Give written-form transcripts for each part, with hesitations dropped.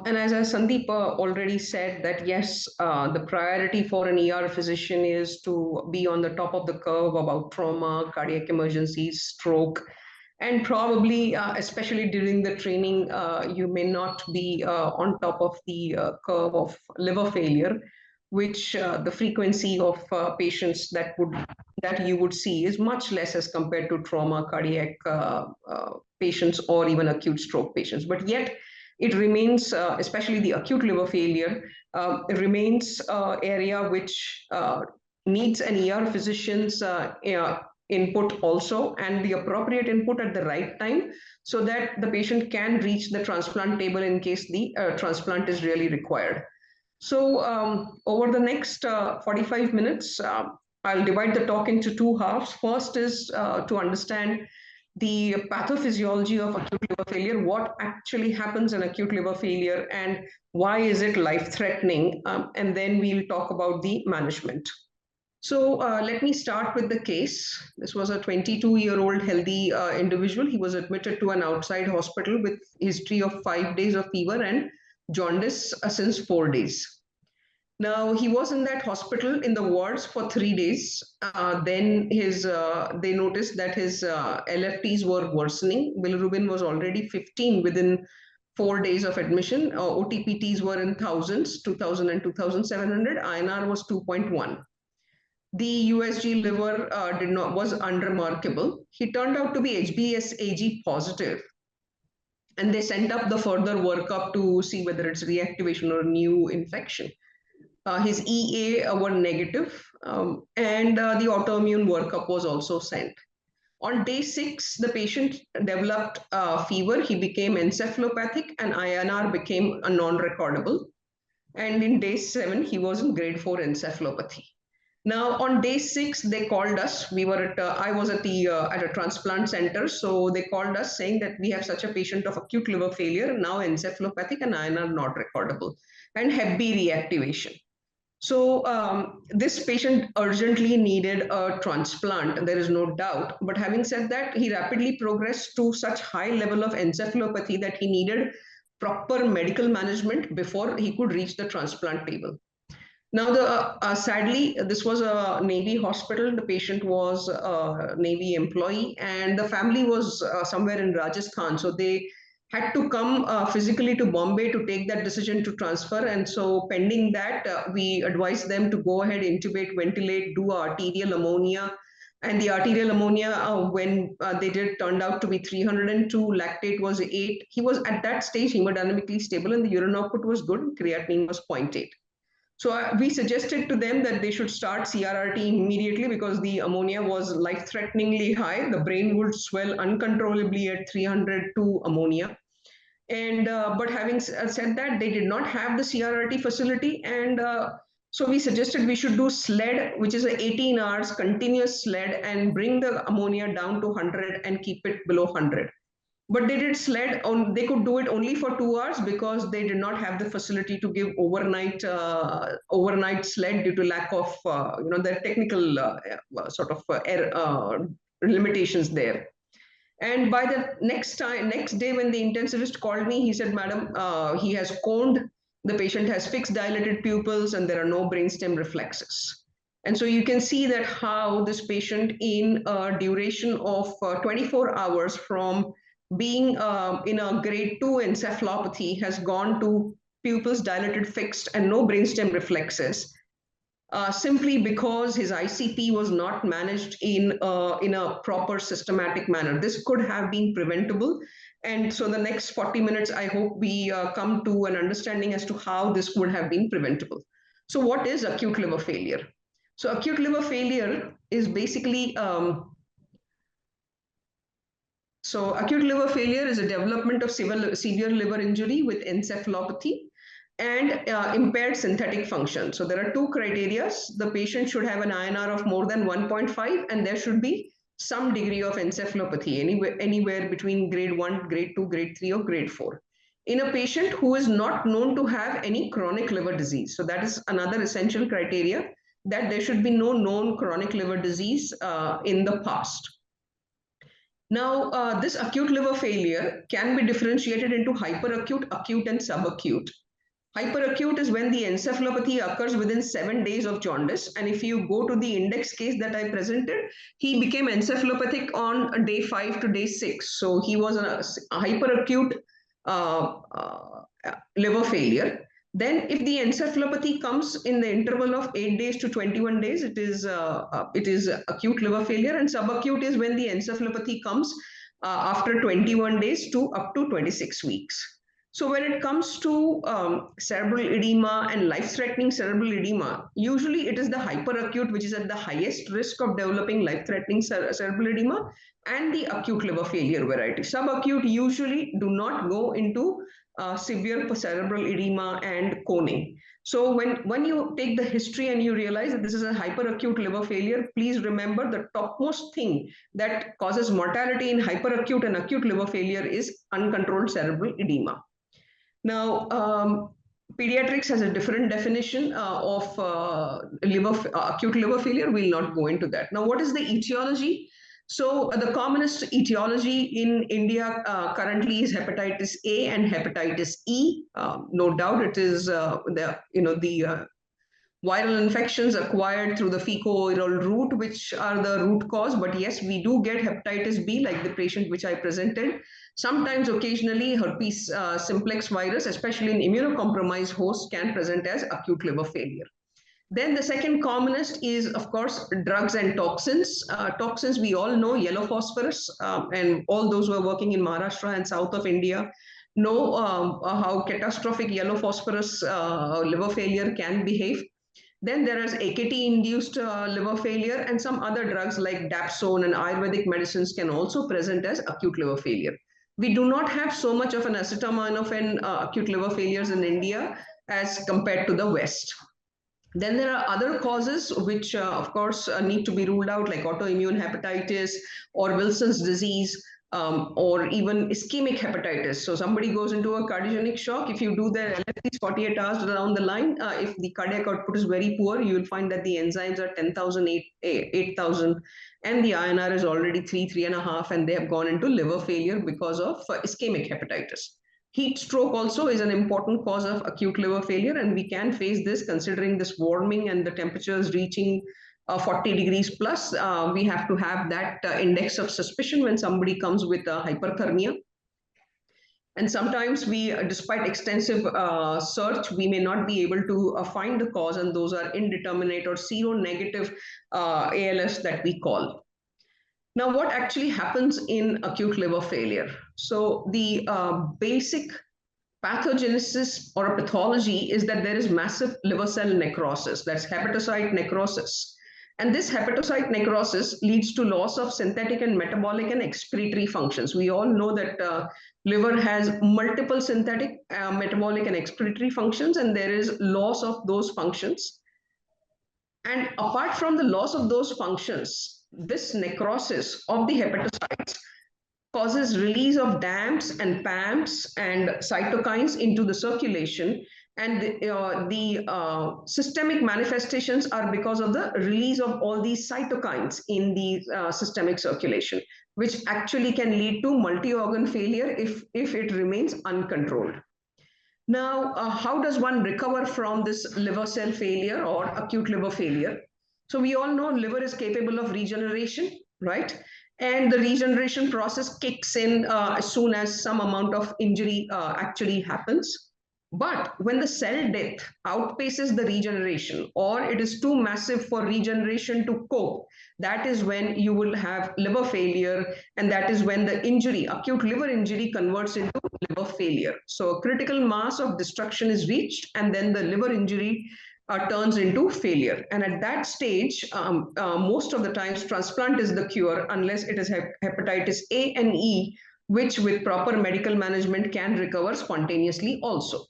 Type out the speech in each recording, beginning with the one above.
And as Sandeep already said, that yes, the priority for an ER physician is to be on the top of the curve about trauma, cardiac emergencies, stroke, and probably, especially during the training, you may not be on top of the curve of liver failure, which the frequency of patients that you would see is much less as compared to trauma, cardiac patients, or even acute stroke patients. But yet, it remains, especially the acute liver failure, remains area which needs an ER physician's input also, and the appropriate input at the right time, so that the patient can reach the transplant table in case the transplant is really required. So over the next 45 minutes, I'll divide the talk into two halves. First is to understand the pathophysiology of acute liver failure, what actually happens in acute liver failure, and why is it life-threatening, and then we'll talk about the management. So let me start with the case. This was a 22-year-old healthy individual. He was admitted to an outside hospital with history of 5 days of fever and jaundice since 4 days. Now, he was in that hospital in the wards for 3 days. Then they noticed that his LFTs were worsening. Bilirubin was already 15 within 4 days of admission. OTPTs were in thousands, 2,000 and 2,700. INR was 2.1. The USG liver was unremarkable. He turned out to be HBsAg positive. And they sent up the further workup to see whether it's reactivation or new infection. His EA were negative, and the autoimmune workup was also sent. On day 6, the patient developed fever. He became encephalopathic, and INR became a non-recordable. And in day 7, he was in grade 4 encephalopathy. Now, on day 6, they called us. We were I was at a transplant center, so they called us saying that we have such a patient of acute liver failure, now encephalopathic and INR not recordable, and Hep B reactivation. So this patient urgently needed a transplant, there is no doubt. But having said that, he rapidly progressed to such high level of encephalopathy that he needed proper medical management before he could reach the transplant table. Now, sadly, this was a Navy hospital. The patient was a Navy employee, and the family was somewhere in Rajasthan. So they had to come physically to Bombay to take that decision to transfer. And so pending that, we advised them to go ahead, intubate, ventilate, do arterial ammonia. And the arterial ammonia, when they did, turned out to be 302, lactate was 8. He was at that stage hemodynamically stable, and the urine output was good, creatinine was 0.8. So we suggested to them that they should start CRRT immediately because the ammonia was life-threateningly high. The brain would swell uncontrollably at 302 ammonia. And but having said that, they did not have the CRRT facility. And so we suggested we should do SLED, which is an 18 hours continuous SLED, and bring the ammonia down to 100 and keep it below 100. But they did SLED on, they could do it only for 2 hours because they did not have the facility to give overnight SLED due to lack of their technical limitations there. And by the next day when the intensivist called me, he said, "Madam, he has coned, the patient has fixed dilated pupils, and there are no brainstem reflexes." And so you can see that how this patient in a duration of 24 hours from being in a grade 2 encephalopathy has gone to pupils dilated, fixed, and no brainstem reflexes, simply because his ICP was not managed in a proper systematic manner. This could have been preventable. And so the next 40 minutes, I hope we come to an understanding as to how this would have been preventable. So what is acute liver failure? So acute liver failure is basically acute liver failure is a development of severe liver injury with encephalopathy and impaired synthetic function. So there are two criteria. The patient should have an INR of more than 1.5, and there should be some degree of encephalopathy, anywhere between grade 1, grade 2, grade 3, or grade 4. In a patient who is not known to have any chronic liver disease. So that is another essential criteria, that there should be no known chronic liver disease in the past. Now, this acute liver failure can be differentiated into hyperacute, acute, and subacute. Hyperacute is when the encephalopathy occurs within 7 days of jaundice. And if you go to the index case that I presented, he became encephalopathic on day 5 to day 6. So he was a hyperacute liver failure. Then, if the encephalopathy comes in the interval of 8 days to 21 days, it is acute liver failure. And subacute is when the encephalopathy comes after 21 days to up to 26 weeks. So when it comes to cerebral edema and life-threatening cerebral edema, usually it is the hyperacute which is at the highest risk of developing life-threatening cerebral edema, and the acute liver failure variety. Subacute usually do not go into severe cerebral edema and coning. So when you take the history and you realize that this is a hyperacute liver failure, please remember the topmost thing that causes mortality in hyperacute and acute liver failure is uncontrolled cerebral edema. Now, pediatrics has a different definition of acute liver failure. We'll not go into that. Now, what is the etiology? So the commonest etiology in India currently is hepatitis A and hepatitis E. No doubt it is the viral infections acquired through the fecal-oral route, which are the root cause. But yes, we do get hepatitis B, like the patient which I presented. Sometimes, occasionally, herpes simplex virus, especially in immunocompromised hosts, can present as acute liver failure. Then the second commonest is, of course, drugs and toxins. Toxins, we all know yellow phosphorus, and all those who are working in Maharashtra and south of India know how catastrophic yellow phosphorus liver failure can behave. Then there is AKT-induced liver failure, and some other drugs like dapsone and Ayurvedic medicines can also present as acute liver failure. We do not have so much of an acetaminophen acute liver failures in India as compared to the West. Then there are other causes which, of course, need to be ruled out, like autoimmune hepatitis or Wilson's disease, or even ischemic hepatitis. So somebody goes into a cardiogenic shock. If you do their LFTs 48 hours down the line, if the cardiac output is very poor, you will find that the enzymes are 10,000, 8,000, and the INR is already 3.5, and they have gone into liver failure because of ischemic hepatitis. Heat stroke also is an important cause of acute liver failure, and we can face this considering this warming and the temperatures reaching 40 degrees plus. We have to have that index of suspicion when somebody comes with hyperthermia. And sometimes we, despite extensive search, we may not be able to find the cause, and those are indeterminate or seronegative ALFs that we call. Now, what actually happens in acute liver failure? So the basic pathogenesis or a pathology is that there is massive liver cell necrosis, that's hepatocyte necrosis. And this hepatocyte necrosis leads to loss of synthetic and metabolic and excretory functions. We all know that liver has multiple synthetic, metabolic, and excretory functions, and there is loss of those functions. And apart from the loss of those functions, this necrosis of the hepatocytes causes release of DAMPs and PAMPs and cytokines into the circulation. And the systemic manifestations are because of the release of all these cytokines in the systemic circulation, which actually can lead to multi-organ failure if it remains uncontrolled. Now, how does one recover from this liver cell failure or acute liver failure? So we all know liver is capable of regeneration, right? And the regeneration process kicks in as soon as some amount of injury actually happens. But when the cell death outpaces the regeneration, or it is too massive for regeneration to cope, that is when you will have liver failure, and that is when the injury, acute liver injury, converts into liver failure. So critical mass of destruction is reached, and then the liver injury turns into failure. And at that stage, most of the times, transplant is the cure, unless it is hepatitis A and E, which with proper medical management can recover spontaneously also.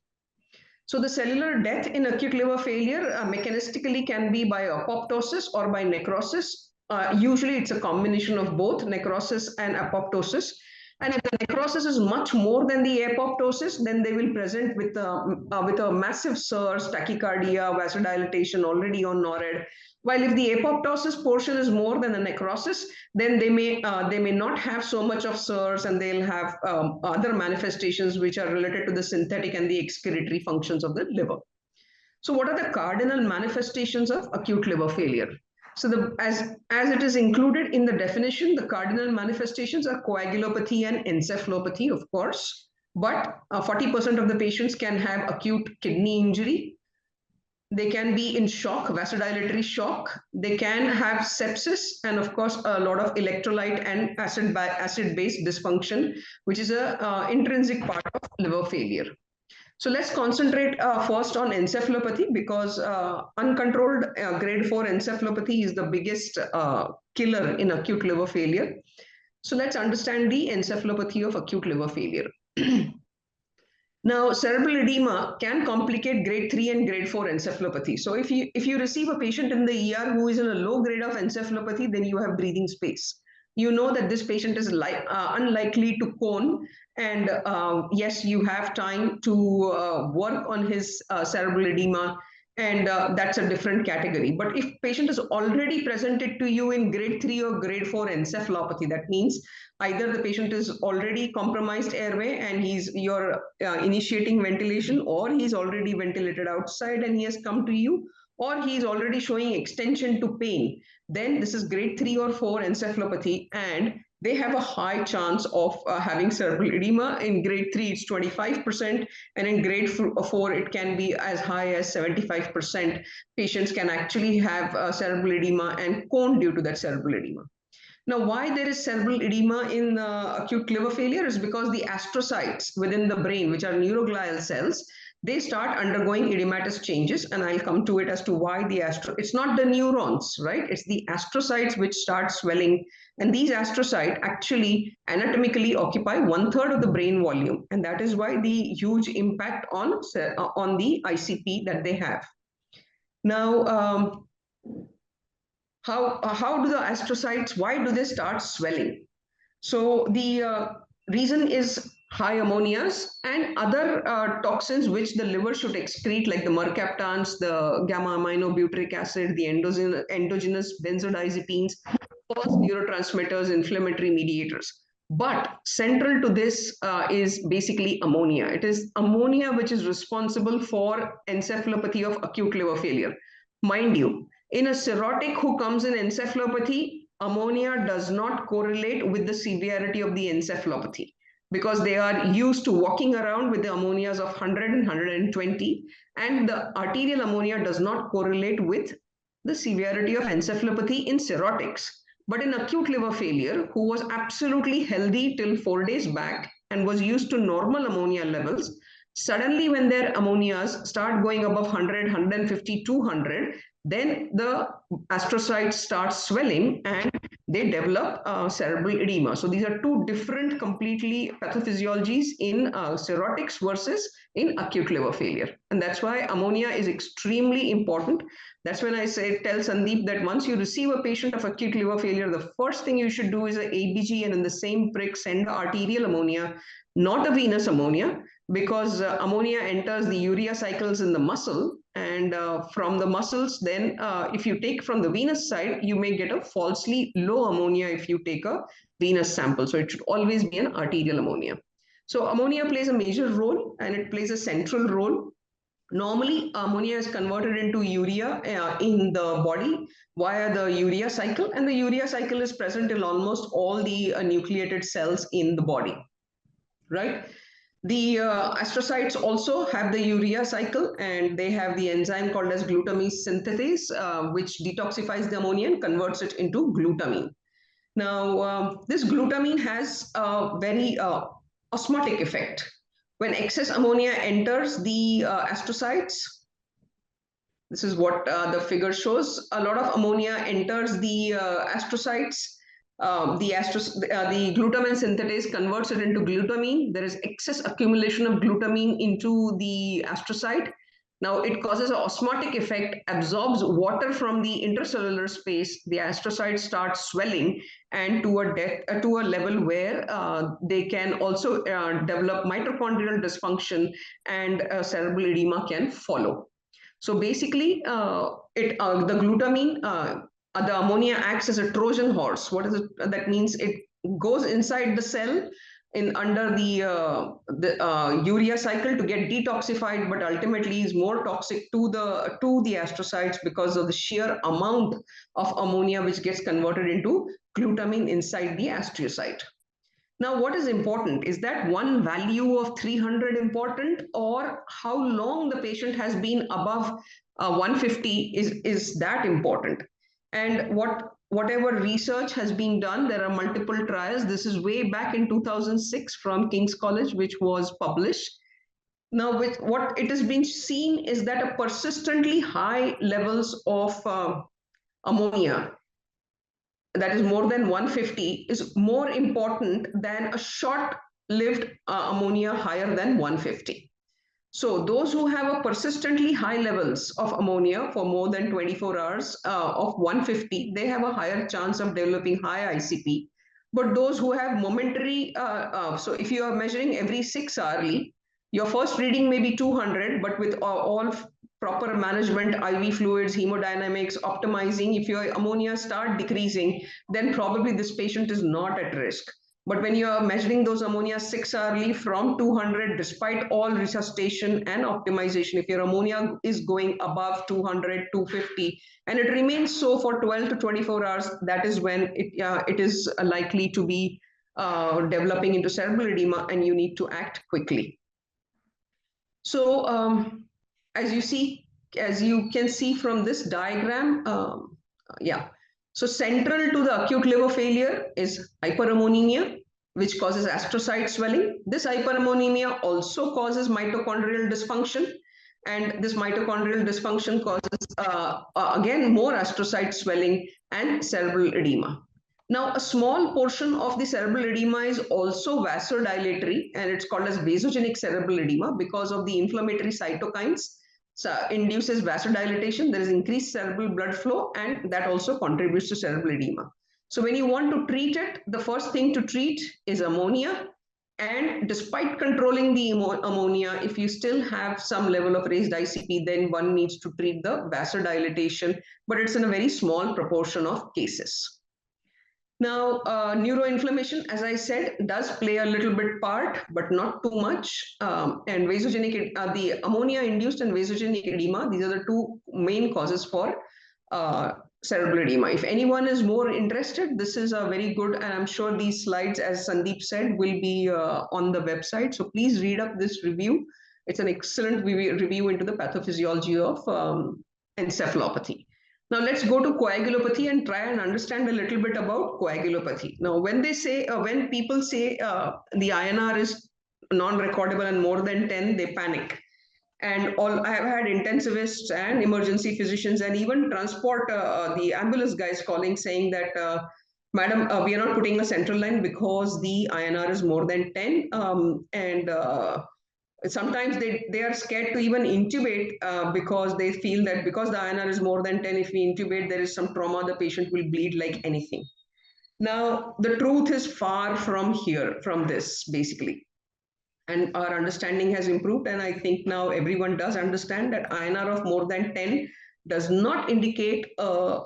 So the cellular death in acute liver failure mechanistically can be by apoptosis or by necrosis. Usually it's a combination of both necrosis and apoptosis. And if the necrosis is much more than the apoptosis, then they will present with a massive SIRS, tachycardia, vasodilatation already on NORAD, While if the apoptosis portion is more than a necrosis, then they may not have so much of SIRS, and they'll have other manifestations which are related to the synthetic and the excretory functions of the liver. So what are the cardinal manifestations of acute liver failure? So as it is included in the definition, the cardinal manifestations are coagulopathy and encephalopathy, of course, but 40% of the patients can have acute kidney injury. They can be in shock, vasodilatory shock. They can have sepsis, and of course, a lot of electrolyte and acid-base dysfunction, which is an intrinsic part of liver failure. So let's concentrate first on encephalopathy, because uncontrolled grade 4 encephalopathy is the biggest killer in acute liver failure. So let's understand the encephalopathy of acute liver failure. Now, cerebral edema can complicate grade 3 and grade 4 encephalopathy. So if you receive a patient in the ER who is in a low grade of encephalopathy, then you have breathing space. You know that this patient is unlikely to cone, and yes, you have time to work on his cerebral edema, and that's a different category. But if patient is already presented to you in grade 3 or grade 4 encephalopathy, that means either the patient is already compromised airway and you're initiating ventilation, or he's already ventilated outside and he has come to you, or he's already showing extension to pain, then this is grade 3 or 4 encephalopathy, and they have a high chance of having cerebral edema. In grade 3, it's 25%, and in grade 4, it can be as high as 75%. Patients can actually have cerebral edema and cone due to that cerebral edema. Now, why there is cerebral edema in acute liver failure is because the astrocytes within the brain, which are neuroglial cells, they start undergoing edematous changes, and I'll come to it as to why it's not the neurons, right? It's the astrocytes which start swelling, and these astrocytes actually anatomically occupy 1/3 of the brain volume, and that is why the huge impact on the ICP that they have. Now, how do the astrocytes, why do they start swelling? So the reason is high ammonias and other toxins which the liver should excrete, like the mercaptans, the gamma-aminobutyric acid, the endogenous benzodiazepines, cause neurotransmitters, inflammatory mediators. But central to this is basically ammonia. It is ammonia which is responsible for encephalopathy of acute liver failure. Mind you, in a cirrhotic who comes in encephalopathy, ammonia does not correlate with the severity of the encephalopathy, because they are used to walking around with the ammonias of 100 and 120, and the arterial ammonia does not correlate with the severity of encephalopathy in cirrhotics. But in acute liver failure, who was absolutely healthy till 4 days back and was used to normal ammonia levels, suddenly when their ammonias start going above 100, 150, 200, then the astrocytes start swelling and they develop cerebral edema. So these are two different completely pathophysiologies in cirrhotics versus in acute liver failure. And that's why ammonia is extremely important. That's when I tell Sandeep that once you receive a patient of acute liver failure, the first thing you should do is an ABG, and in the same prick send the arterial ammonia, not a venous ammonia, because ammonia enters the urea cycles in the muscle, and from the muscles, then if you take from the venous side, you may get a falsely low ammonia if you take a venous sample. So it should always be an arterial ammonia. So ammonia plays a major role, and it plays a central role. Normally, ammonia is converted into urea in the body via the urea cycle, and the urea cycle is present in almost all the nucleated cells in the body, right? The astrocytes also have the urea cycle, and they have the enzyme called as glutamine synthetase, which detoxifies the ammonia and converts it into glutamine. Now, this glutamine has a very osmotic effect. When excess ammonia enters the astrocytes, this is what the figure shows. A lot of ammonia enters the astrocytes. The glutamine synthetase converts it into glutamine. There is excess accumulation of glutamine into the astrocyte. Now it causes an osmotic effect, absorbs water from the intercellular space. The astrocytes start swelling, and to a level where they can also develop mitochondrial dysfunction, and cerebral edema can follow. So basically, the glutamine, the ammonia acts as a Trojan horse. What is it? That means it goes inside the cell in under the urea cycle to get detoxified, but ultimately is more toxic to the astrocytes because of the sheer amount of ammonia which gets converted into glutamine inside the astrocyte. Now, what is important? Is that one value of 300 important, or how long the patient has been above 150 is that important? And whatever research has been done, there are multiple trials. This is way back in 2006 from King's College, which was published. Now, with what it has been seen is that a persistently high levels of ammonia, that is more than 150, is more important than a short-lived ammonia higher than 150. So those who have a persistently high levels of ammonia for more than 24 hours of 150, they have a higher chance of developing high ICP. But those who have momentary, so if you are measuring every 6 hourly, your first reading may be 200, but with all proper management, IV fluids, hemodynamics, optimizing, if your ammonia start decreasing, then probably this patient is not at risk. But when you are measuring those ammonia 6 hourly from 200, despite all resuscitation and optimization, if your ammonia is going above 200, 250, and it remains so for 12 to 24 hours, that is when it is likely to be developing into cerebral edema, and you need to act quickly. So as you can see from this diagram, so central to the acute liver failure is hyperammonemia, which causes astrocyte swelling. This hyperammonemia also causes mitochondrial dysfunction, and this mitochondrial dysfunction causes again more astrocyte swelling and cerebral edema. Now, a small portion of the cerebral edema is also vasodilatory, and it's called as vasogenic cerebral edema because of the inflammatory cytokines. So induces vasodilation, there is increased cerebral blood flow, and that also contributes to cerebral edema. So when you want to treat it, the first thing to treat is ammonia. And despite controlling the ammonia, if you still have some level of raised ICP, then one needs to treat the vasodilation, but it's in a very small proportion of cases. Now, neuroinflammation, as I said, does play a little bit part, but not too much. And vasogenic, the ammonia-induced and vasogenic edema, these are the two main causes for cerebral edema. If anyone is more interested, this is a very good, and I'm sure these slides, as Sandeep said, will be on the website. So please read up this review. It's an excellent review into the pathophysiology of encephalopathy. Now let's go to coagulopathy and try and understand a little bit about coagulopathy. Now, when they say, when people say the INR is non-recordable and more than 10, they panic. And I have had intensivists and emergency physicians and even transport, the ambulance guys calling saying that, madam, we are not putting a central line because the INR is more than 10. Sometimes they are scared to even intubate because they feel that because the INR is more than 10, if we intubate, there is some trauma, the patient will bleed like anything. Now, the truth is far from this, basically. And our understanding has improved. And I think now everyone does understand that INR of more than 10 does not indicate a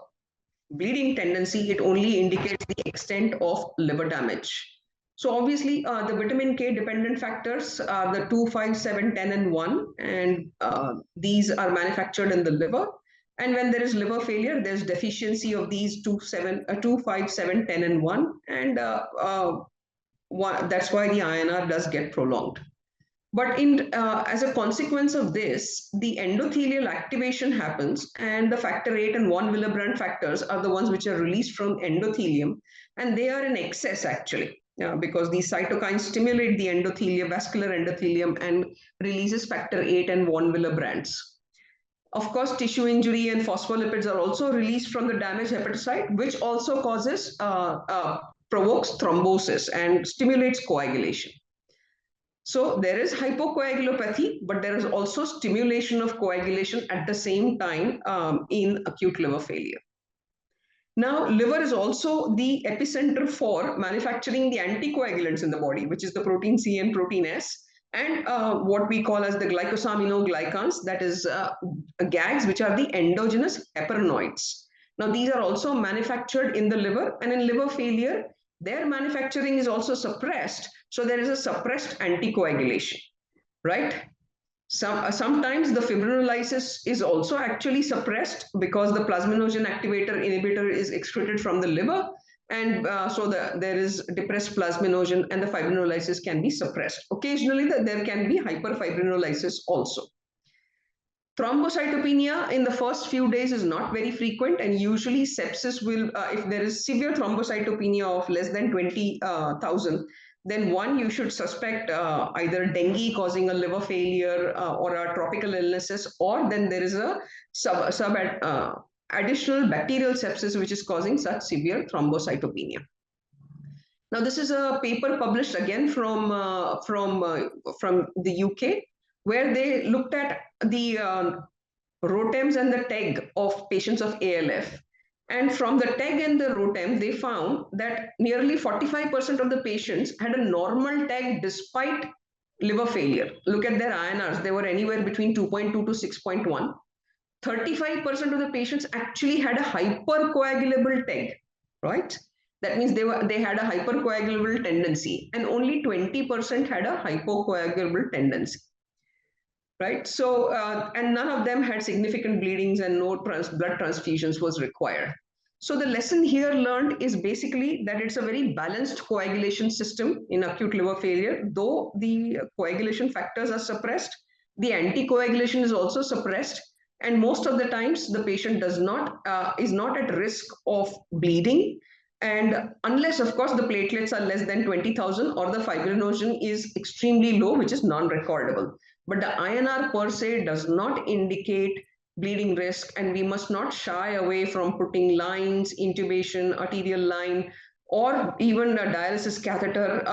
bleeding tendency. It only indicates the extent of liver damage. So obviously, the vitamin K dependent factors are the 2, 5, 7, 10, and 1. And these are manufactured in the liver. And when there is liver failure, there's deficiency of these 2, 5, 7, 10, and 1. And that's why the INR does get prolonged. But as a consequence of this, the endothelial activation happens, and the factor 8 and 1 Willebrand factors are the ones which are released from endothelium, and they are in excess actually. Because these cytokines stimulate the vascular endothelium, and releases factor 8 and 1 Willebrands. Of course, tissue injury and phospholipids are also released from the damaged hepatocyte, which also provokes thrombosis and stimulates coagulation. So there is hypocoagulopathy, but there is also stimulation of coagulation at the same time in acute liver failure. Now, liver is also the epicenter for manufacturing the anticoagulants in the body, which is the protein C and protein S. and what we call as the glycosaminoglycans, that is GAGs, which are the endogenous heparinoids. Now, these are also manufactured in the liver, and in liver failure, their manufacturing is also suppressed. So there is a suppressed anticoagulation, right? Sometimes the fibrinolysis is also actually suppressed because the plasminogen activator inhibitor is excreted from the liver, and there is depressed plasminogen and the fibrinolysis can be suppressed. Occasionally, there can be hyperfibrinolysis also. Thrombocytopenia in the first few days is not very frequent, and usually sepsis will, if there is severe thrombocytopenia of less than 20,000, then one, you should suspect either dengue causing a liver failure or a tropical illnesses, or then there is a additional bacterial sepsis which is causing such severe thrombocytopenia. Now, this is a paper published again from the UK, where they looked at the ROTEMs and the TEG of patients of ALF. And from the TEG and the ROTEM, they found that nearly 45% of the patients had a normal TEG despite liver failure. Look at their INRs. They were anywhere between 2.2 to 6.1. 35% of the patients actually had a hypercoagulable TEG, right? That means they had a hypercoagulable tendency, and only 20% had a hypocoagulable tendency, right? So, and none of them had significant bleedings, and no blood transfusions was required. So the lesson here learned is basically that it's a very balanced coagulation system in acute liver failure. Though the coagulation factors are suppressed, the anticoagulation is also suppressed, and most of the times the patient is not at risk of bleeding. And unless, of course, the platelets are less than 20,000 or the fibrinogen is extremely low, which is non-recordable. But the INR per se does not indicate bleeding risk, and we must not shy away from putting lines, intubation, arterial line, or even a dialysis catheter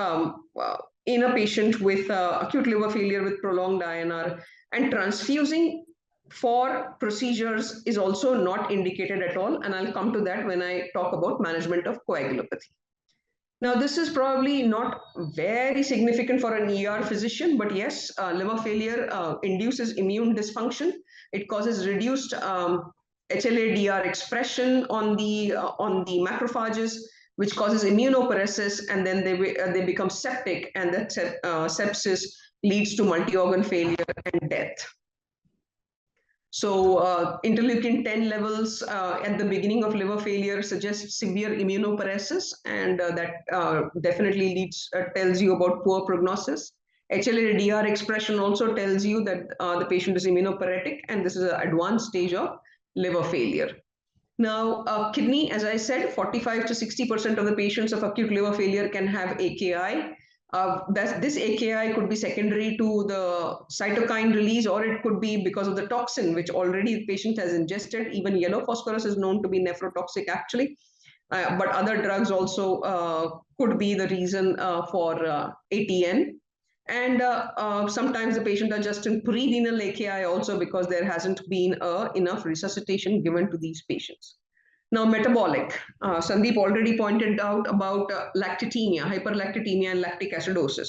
in a patient with acute liver failure with prolonged INR. And transfusing for procedures is also not indicated at all, and I'll come to that when I talk about management of coagulopathy. Now, this is probably not very significant for an ER physician, but yes, liver failure induces immune dysfunction. It causes reduced HLA-DR expression on the macrophages, which causes immunoparesis, and then they become septic, and that sepsis leads to multi-organ failure and death. So interleukin-10 levels at the beginning of liver failure suggest severe immunoparesis, and that definitely tells you about poor prognosis. HLA-DR expression also tells you that the patient is immunoparetic, and this is an advanced stage of liver failure. Now, kidney, as I said, 45 to 60% of the patients of acute liver failure can have AKI. This AKI could be secondary to the cytokine release, or it could be because of the toxin which already the patient has ingested. Even yellow phosphorus is known to be nephrotoxic actually, but other drugs also could be the reason for ATN. And sometimes the patient are just in pre-renal AKI also because there hasn't been enough resuscitation given to these patients. Now, metabolic. Sandeep already pointed out about lactatemia, hyperlactatemia, and lactic acidosis.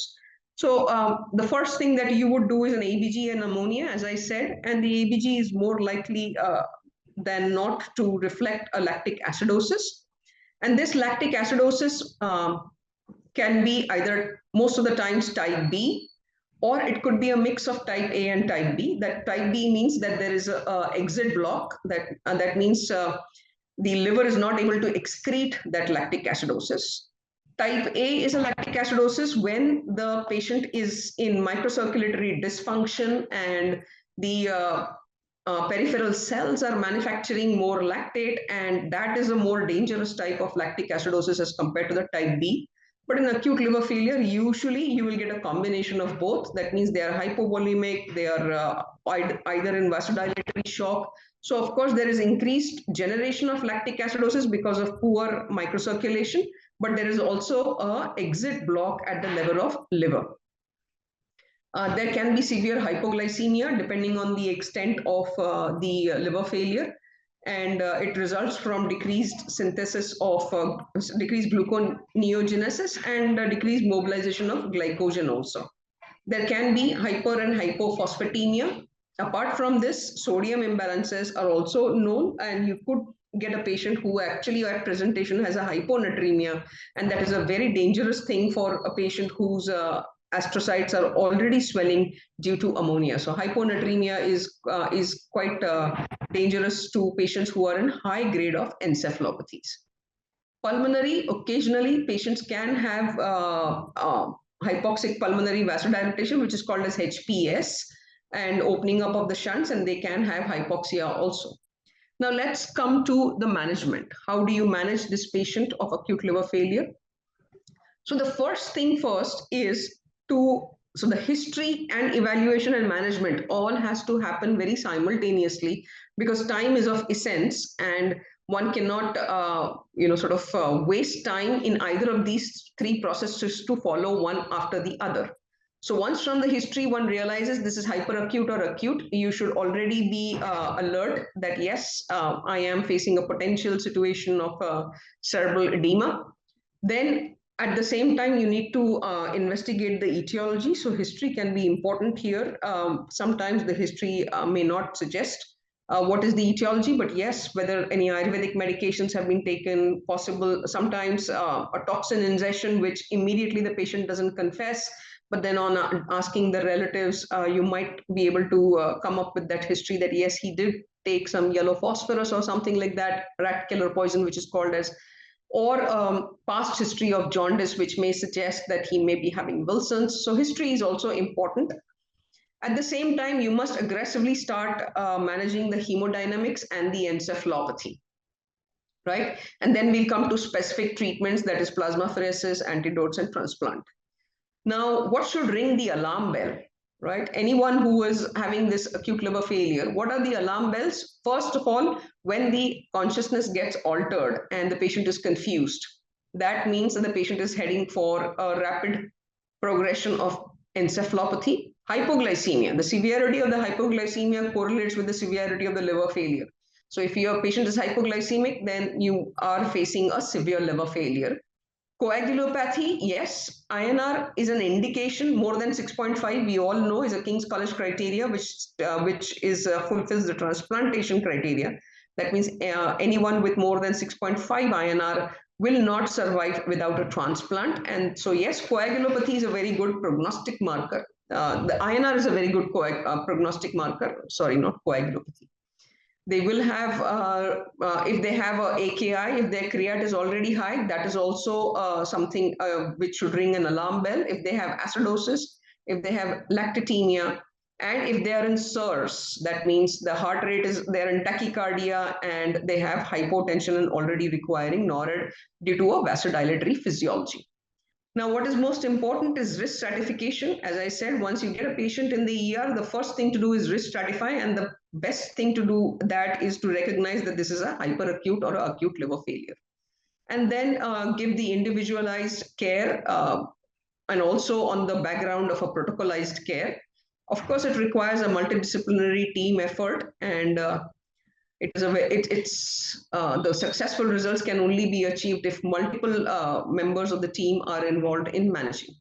So the first thing that you would do is an ABG and ammonia, as I said, and the ABG is more likely than not to reflect a lactic acidosis. And this lactic acidosis can be either, most of the times, type B, or it could be a mix of type A and type B. That type B means that there is a exit block. That means the liver is not able to excrete that lactic acidosis. Type A is a lactic acidosis when the patient is in microcirculatory dysfunction and the peripheral cells are manufacturing more lactate, and that is a more dangerous type of lactic acidosis as compared to the type B. But in acute liver failure, usually you will get a combination of both. That means they are hypovolemic, they are either in vasodilatory shock. So, of course, there is increased generation of lactic acidosis because of poor microcirculation, but there is also an exit block at the level of liver. There can be severe hypoglycemia depending on the extent of the liver failure, and it results from decreased synthesis of decreased gluconeogenesis and decreased mobilization of glycogen also. There can be hyper and hypophosphatemia. Apart from this, sodium imbalances are also known, and you could get a patient who actually at presentation has a hyponatremia, and that is a very dangerous thing for a patient whose astrocytes are already swelling due to ammonia. So hyponatremia is quite dangerous to patients who are in high grade of encephalopathies. Pulmonary, occasionally patients can have hypoxic pulmonary vasodilatation, which is called as HPS, and opening up of the shunts, and they can have hypoxia also. Now let's come to the management. How do you manage this patient of acute liver failure? So the first thing first is so the history and evaluation and management all has to happen very simultaneously, because time is of essence, and one cannot waste time in either of these three processes to follow one after the other. So once from the history one realizes this is hyperacute or acute, you should already be alert that yes, I am facing a potential situation of cerebral edema. Then at the same time, you need to investigate the etiology. So history can be important here. Sometimes the history may not suggest what is the etiology, but yes, whether any Ayurvedic medications have been taken, possible, sometimes a toxin ingestion, which immediately the patient doesn't confess, but then on asking the relatives, you might be able to come up with that history that yes, he did take some yellow phosphorus or something like that, rat killer poison, which is called as, or past history of jaundice, which may suggest that he may be having Wilson's. So history is also important. At the same time, you must aggressively start managing the hemodynamics and the encephalopathy, right? And then we'll come to specific treatments, that is plasmapheresis, antidotes, and transplant. Now, what should ring the alarm bell, right? Anyone who is having this acute liver failure, what are the alarm bells? First of all, when the consciousness gets altered and the patient is confused, that means that the patient is heading for a rapid progression of encephalopathy. Hypoglycemia, the severity of the hypoglycemia correlates with the severity of the liver failure. So if your patient is hypoglycemic, then you are facing a severe liver failure. Coagulopathy, yes, INR is an indication. More than 6.5, we all know, is a King's College criteria, which fulfills the transplantation criteria. That means anyone with more than 6.5 INR will not survive without a transplant. And so, yes, coagulopathy is a very good prognostic marker. The INR is a very good prognostic marker. Sorry, not coagulopathy. They will have, if they have a AKI, if their creat is already high, that is also something which should ring an alarm bell. If they have acidosis, if they have lactatemia, and if they are in SIRS, that means the heart rate is, they're in tachycardia and they have hypotension and already requiring NORAD due to a vasodilatory physiology. Now, what is most important is risk stratification. As I said, once you get a patient in the ER, the first thing to do is risk stratify, and the best thing to do that is to recognize that this is a hyperacute or acute liver failure. And then give the individualized care and also on the background of a protocolized care. Of course, it requires a multidisciplinary team effort, and the successful results can only be achieved if multiple members of the team are involved in managing.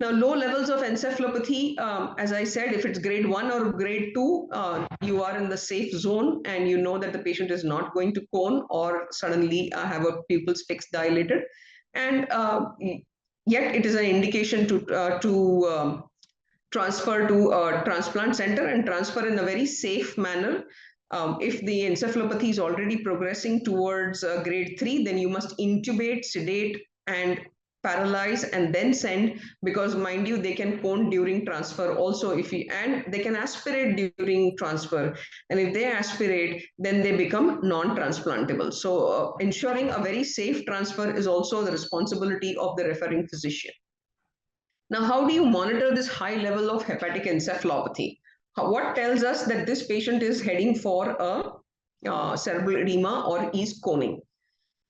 Now, low levels of encephalopathy, as I said, if it's grade 1 or grade 2, you are in the safe zone and you know that the patient is not going to cone or suddenly have a pupil fixed dilated. And yet it is an indication to transfer to a transplant center and transfer in a very safe manner. If the encephalopathy is already progressing towards grade 3, then you must intubate, sedate, and paralyze, and then send, because mind you, they can cone during transfer also, and they can aspirate during transfer. And if they aspirate, then they become non-transplantable. So ensuring a very safe transfer is also the responsibility of the referring physician. Now, how do you monitor this high level of hepatic encephalopathy? What tells us that this patient is heading for a cerebral edema or is coning?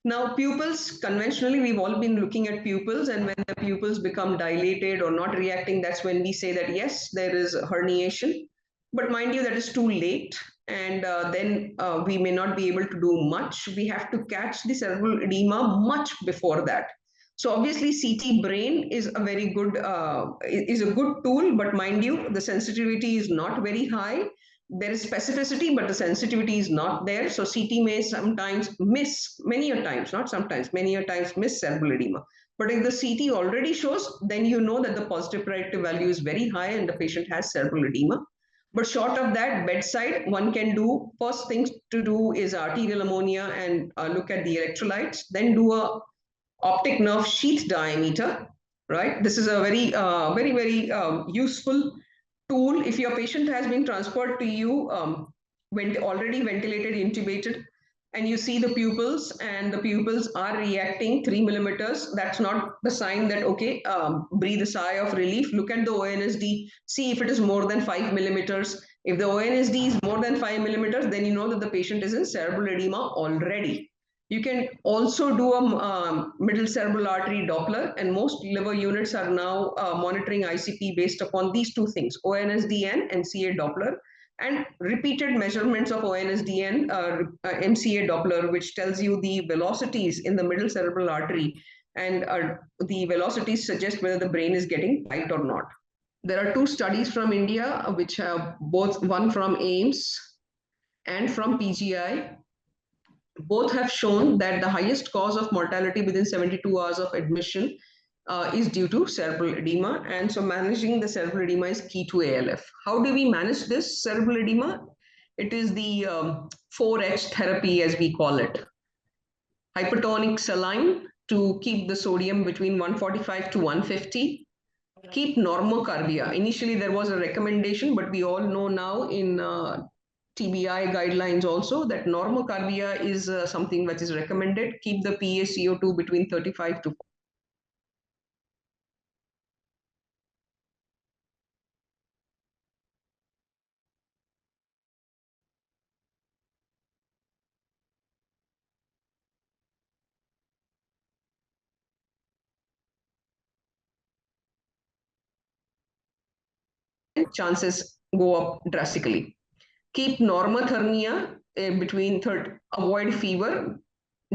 Now, pupils, conventionally, we've all been looking at pupils, and when the pupils become dilated or not reacting, that's when we say that, yes, there is herniation. But mind you, that is too late, and then we may not be able to do much. We have to catch the cerebral edema much before that. So obviously CT brain is a very good is a good tool, but mind you, the sensitivity is not very high. There is specificity, but the sensitivity is not there. So CT may sometimes miss, many a times, not sometimes, many a times miss cerebral edema. But if the CT already shows, then you know that the positive predictive value is very high and the patient has cerebral edema. But short of that, bedside, one can do, first thing to do is arterial ammonia and look at the electrolytes, then do a optic nerve sheath diameter, right? This is a very useful tool. If your patient has been transferred to you when already ventilated, intubated, and you see the pupils and the pupils are reacting 3 millimeters, that's not the sign that, okay, breathe a sigh of relief. Look at the ONSD, see if it is more than 5 millimeters. If the ONSD is more than 5 millimeters, then you know that the patient is in cerebral edema already. You can also do a middle cerebral artery Doppler, and most liver units are now monitoring ICP based upon these two things, ONSDN and CA Doppler, and repeated measurements of ONSDN, MCA Doppler, which tells you the velocities in the middle cerebral artery, and the velocities suggest whether the brain is getting tight or not. There are two studies from India, which have both, one from AIMS and from PGI. Both have shown that the highest cause of mortality within 72 hours of admission is due to cerebral edema. And so managing the cerebral edema is key to ALF. How do we manage this cerebral edema? It is the 4H therapy, as we call it. Hypertonic saline to keep the sodium between 145 to 150. Keep normocardia. Initially, there was a recommendation, but we all know now in TBI guidelines also that normocardia is something which is recommended. Keep the PaCO2 between 35 to 40. Chances go up drastically. Keep normothermia between avoid fever.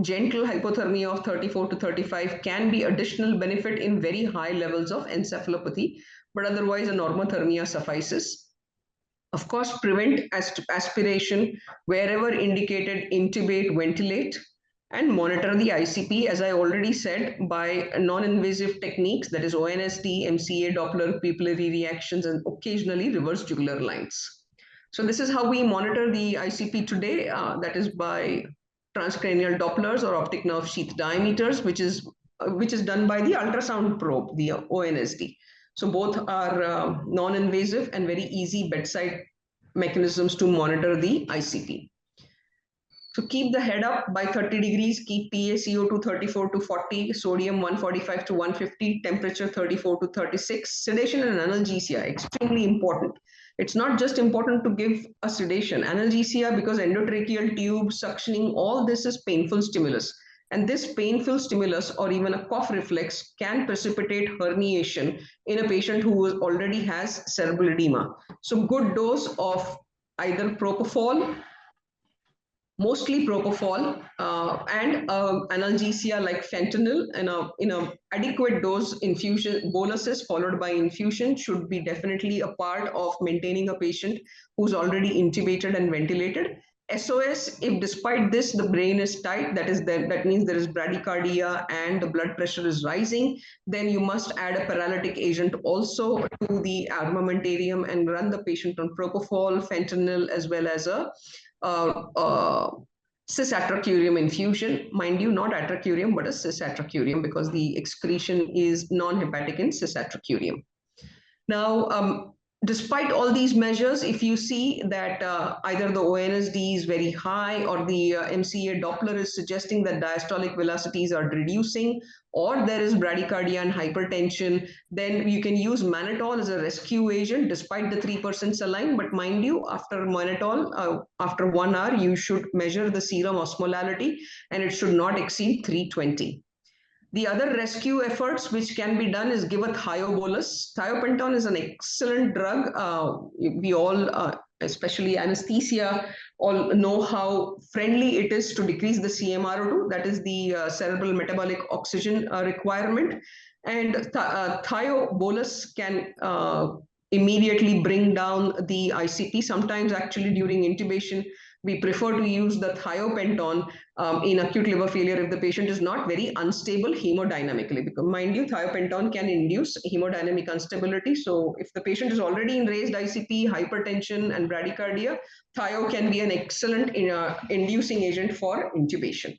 Gentle hypothermia of 34 to 35 can be additional benefit in very high levels of encephalopathy, but otherwise a normothermia suffices. Of course, prevent aspiration wherever indicated, intubate, ventilate, and monitor the ICP, as I already said, by non-invasive techniques, that is ONSD, MCA, Doppler, pupillary reactions, and occasionally reverse jugular lines. So this is how we monitor the ICP today, that is by transcranial Dopplers or optic nerve sheath diameters, which is done by the ultrasound probe, the ONSD. So both are non-invasive and very easy bedside mechanisms to monitor the ICP. So keep the head up by 30 degrees, keep PaCO2 34 to 40, sodium 145 to 150, temperature 34 to 36. Sedation and analgesia, extremely important. It's not just important to give a sedation. Analgesia, because endotracheal tube, suctioning, all this is painful stimulus. And this painful stimulus or even a cough reflex can precipitate herniation in a patient who already has cerebral edema. So good dose of either propofol, mostly propofol, and analgesia like fentanyl in a adequate dose infusion, boluses followed by infusion should be definitely a part of maintaining a patient who's already intubated and ventilated. SOS, if despite this the brain is tight, that means there is bradycardia and the blood pressure is rising, then you must add a paralytic agent also to the armamentarium and run the patient on propofol, fentanyl, as well as a cis-atracurium infusion. Mind you, not atracurium, but a cis-atracurium, because the excretion is non-hepatic in cis-atracurium. Now, despite all these measures, if you see that either the ONSD is very high or the MCA Doppler is suggesting that diastolic velocities are reducing, or there is bradycardia and hypertension, then you can use mannitol as a rescue agent despite the 3% saline. But mind you, after mannitol, after 1 hour, you should measure the serum osmolality and it should not exceed 320. The other rescue efforts which can be done is give a thiobolus. Thiopenton is an excellent drug. We all especially anesthesia, all know how friendly it is to decrease the CMRO2, that is the cerebral metabolic oxygen requirement. And thiobolus can immediately bring down the ICP. Sometimes, actually, during intubation, we prefer to use the thiopenton in acute liver failure if the patient is not very unstable hemodynamically. Because, mind you, thiopenton can induce hemodynamic instability. So, if the patient is already in raised ICP, hypertension, and bradycardia, thio can be an excellent inducing agent for intubation.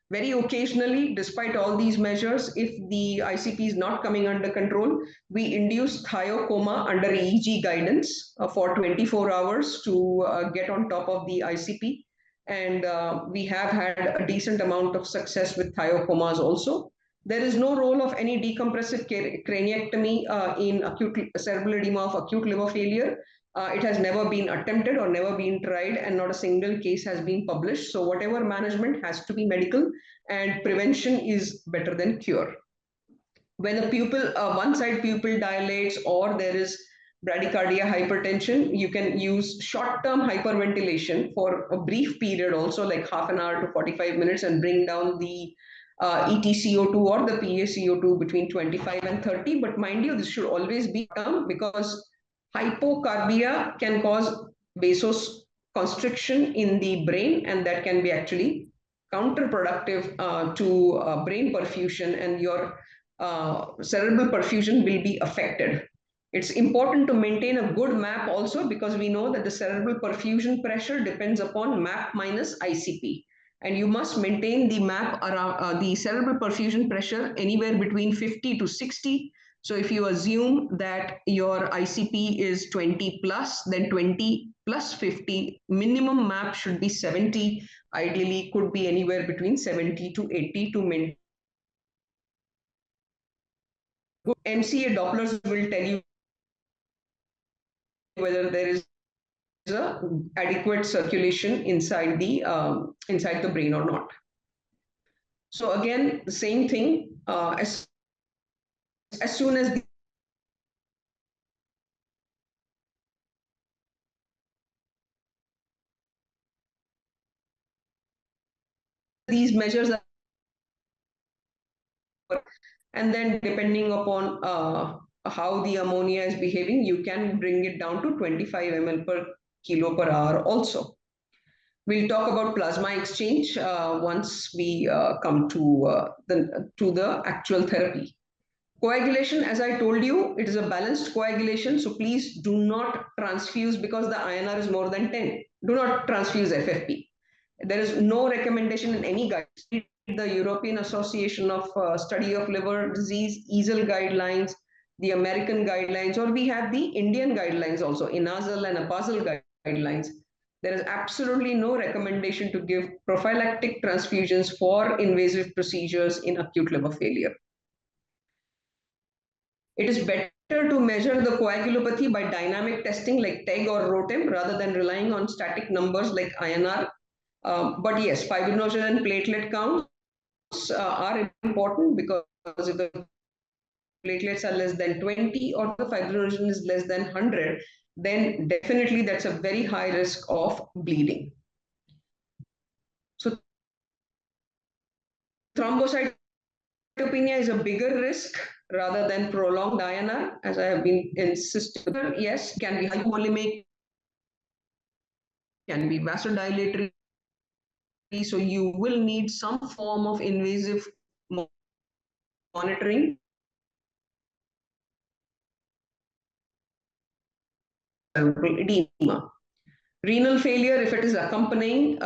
Very occasionally, despite all these measures, if the ICP is not coming under control, we induce thiocoma under EEG guidance for 24 hours to get on top of the ICP. And we have had a decent amount of success with thiocomas also. There is no role of any decompressive craniectomy in acute cerebral edema of acute liver failure. It has never been attempted or never been tried, and not a single case has been published. So whatever management has to be medical, and prevention is better than cure. When a pupil, one side pupil dilates, or there is bradycardia hypertension, you can use short-term hyperventilation for a brief period also, like half an hour to 45 minutes, and bring down the EtCO2 or the PaCO2 between 25 and 30. But mind you, this should always be term, because hypocarbia can cause vasoconstriction in the brain, and that can be actually counterproductive to brain perfusion, and your cerebral perfusion will be affected. It's important to maintain a good MAP also, because we know that the cerebral perfusion pressure depends upon MAP minus ICP. And you must maintain the MAP around the cerebral perfusion pressure anywhere between 50 to 60. So if you assume that your ICP is 20 plus, then 20 plus 50, minimum MAP should be 70. Ideally, could be anywhere between 70 to 80 to maintain. MCA Dopplers will tell you whether there is a adequate circulation inside the brain or not. So again, the same thing. As soon as these measures are, and then depending upon how the ammonia is behaving, you can bring it down to 25 ml per kilo per hour also. We'll talk about plasma exchange once we come to the actual therapy. Coagulation, as I told you, it is a balanced coagulation. So please do not transfuse because the INR is more than 10. Do not transfuse FFP. There is no recommendation in any guidelines. The European Association of Study of Liver Disease, EASL guidelines, the American guidelines, or we have the Indian guidelines also, INASL and APASL guidelines. There is absolutely no recommendation to give prophylactic transfusions for invasive procedures in acute liver failure. It is better to measure the coagulopathy by dynamic testing like TEG or ROTEM rather than relying on static numbers like INR. But yes, fibrinogen and platelet counts are important, because if the platelets are less than 20 or the fibrinogen is less than 100, then definitely that's a very high risk of bleeding. So thrombocytopenia is a bigger risk rather than prolonged INR, as I have been insisting. Yes, can be hypovolemic, can be vasodilatory. So you will need some form of invasive monitoring. Cerebral edema. Renal failure, if it is accompanying,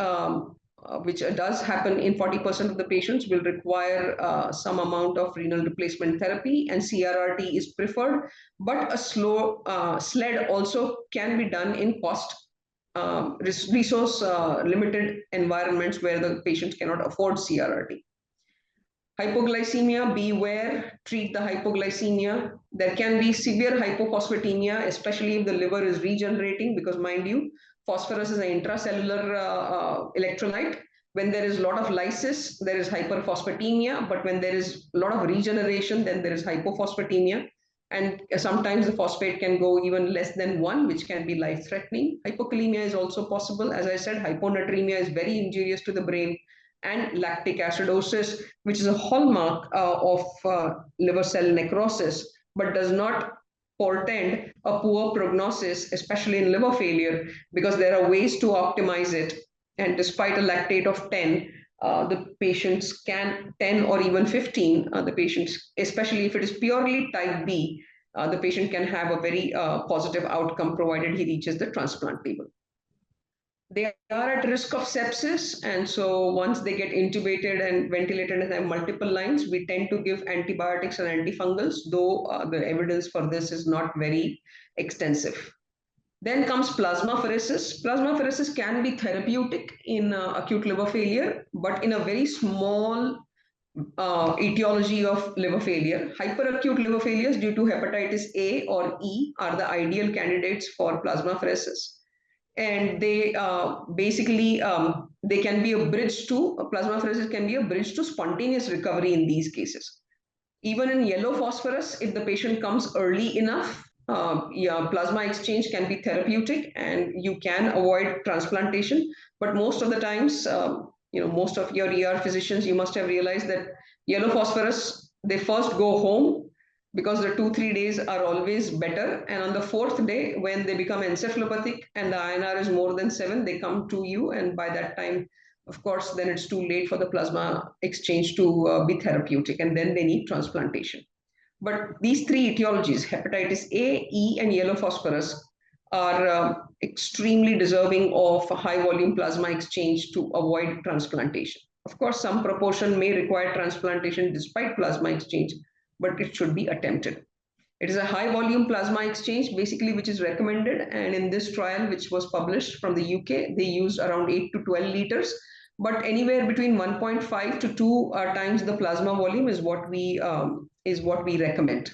which does happen in 40% of the patients, will require some amount of renal replacement therapy, and CRRT is preferred, but a slow SLED also can be done in cost resource limited environments where the patient cannot afford CRRT. Hypoglycemia, beware, treat the hypoglycemia. There can be severe hypophosphatemia, especially if the liver is regenerating, because mind you, phosphorus is an intracellular electrolyte. When there is a lot of lysis, there is hyperphosphatemia, but when there is a lot of regeneration, then there is hypophosphatemia. And sometimes the phosphate can go even less than 1, which can be life-threatening. Hypokalemia is also possible. As I said, hyponatremia is very injurious to the brain, and lactic acidosis, which is a hallmark of liver cell necrosis, but does not portend a poor prognosis, especially in liver failure, because there are ways to optimize it. And despite a lactate of 10, the patients can 10 or even 15, the patients, especially if it is purely type B, the patient can have a very positive outcome provided he reaches the transplant table. They are at risk of sepsis, and so once they get intubated and ventilated and have multiple lines, we tend to give antibiotics and antifungals, though the evidence for this is not very extensive. Then comes plasmapheresis. Plasmapheresis can be therapeutic in acute liver failure, but in a very small etiology of liver failure. Hyperacute liver failures due to hepatitis A or E are the ideal candidates for plasmapheresis. And they basically, they can be a bridge to, plasmapheresis can be a bridge to spontaneous recovery in these cases. Even in yellow phosphorus, if the patient comes early enough, plasma exchange can be therapeutic and you can avoid transplantation. But most of the times, most of your ER physicians, you must have realized that yellow phosphorus, they first go home because the 2-3 days are always better. And on the 4th day, when they become encephalopathic and the INR is more than 7, they come to you. And by that time, of course, then it's too late for the plasma exchange to be therapeutic, and then they need transplantation. But these 3 etiologies, hepatitis A, E, and yellow phosphorus, are extremely deserving of high volume plasma exchange to avoid transplantation. Of course, some proportion may require transplantation despite plasma exchange, but it should be attempted. It is a high volume plasma exchange, basically, which is recommended. And in this trial, which was published from the UK, they used around 8 to 12 liters, but anywhere between 1.5 to 2 times the plasma volume is what we recommend.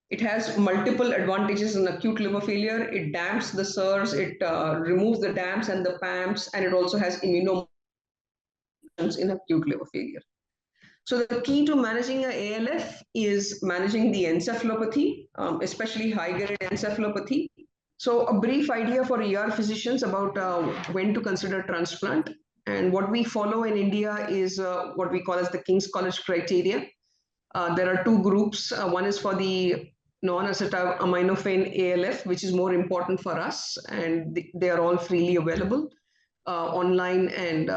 It has multiple advantages in acute liver failure. It damps the SIRS, it removes the DAMPs and the PAMPs, and it also has immunomodulation in acute liver failure. So the key to managing an ALF is managing the encephalopathy, especially high-grade encephalopathy. So a brief idea for ER physicians about when to consider transplant. And what we follow in India is what we call as the King's College criteria. There are 2 groups. One is for the non-acetaminophen ALF, which is more important for us, and they are all freely available online, and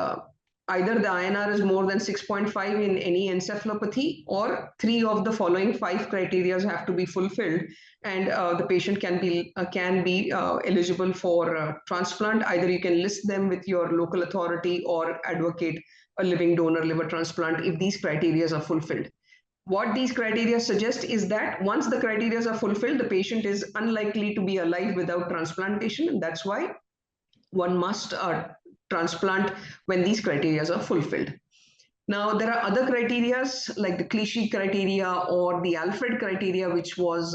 either the INR is more than 6.5 in any encephalopathy, or 3 of the following 5 criteria have to be fulfilled, and the patient can be eligible for transplant. Either you can list them with your local authority or advocate a living donor liver transplant if these criteria are fulfilled. What these criteria suggest is that once the criteria are fulfilled, the patient is unlikely to be alive without transplantation, and that's why one must transplant when these criteria are fulfilled. Now, there are other criteria like the Clichy criteria or the Alfred criteria, which was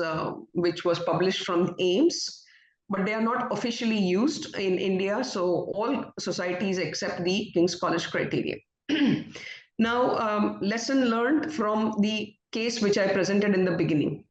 published from AIMS, but they are not officially used in India. So all societies accept the King's College criteria. Now, lesson learned from the case which I presented in the beginning.